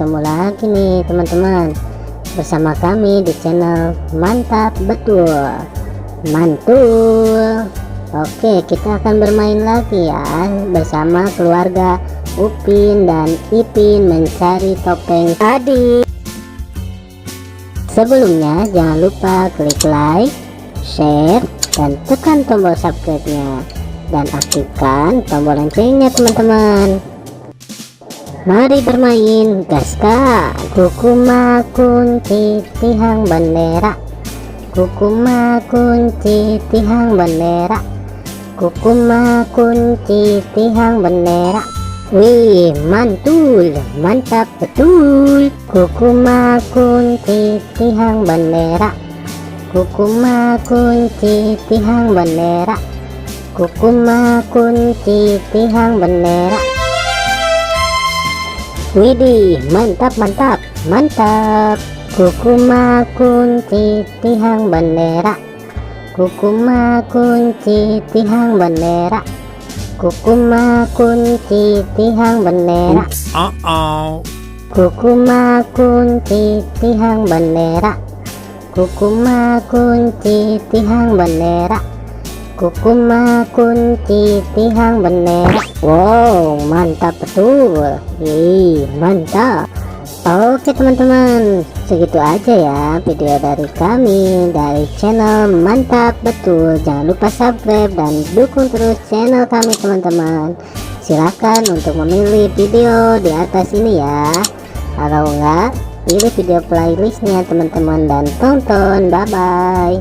ketemu lagi nih teman-teman bersama kami di channel Mantap Betul Mantul. Oke, kita akan bermain lagi ya bersama keluarga Upin dan Ipin mencari topeng tadi. Sebelumnya jangan lupa klik like, share, dan tekan tombol subscribe-nya dan aktifkan tombol loncengnya teman-teman. Mari bermain, gaska. Kukuma kunci tihang bendera, kukuma kunci tihang bendera, kukuma kunci tihang bendera. Wih, mantul, mantap betul. Kukuma kunci tihang bendera, kukuma kunci tihang bendera, kukuma kunci tihang bendera. Widih, mantap mantap mantap. Kukuma kunci tihang bendera, kukuma kunci tihang bendera, kukuma kunci tihang bendera. Kukuma kunci tihang bendera, kukuma kunci tihang bendera, kukuma kunci tihang bendera. Wow, mantap betul. Mantap. Oke teman-teman, segitu aja ya video dari kami dari channel Mantap Betul. Jangan lupa subscribe dan dukung terus channel kami teman-teman. Silahkan untuk memilih video di atas ini ya. Kalau enggak, pilih video playlistnya teman-teman dan tonton. Bye bye.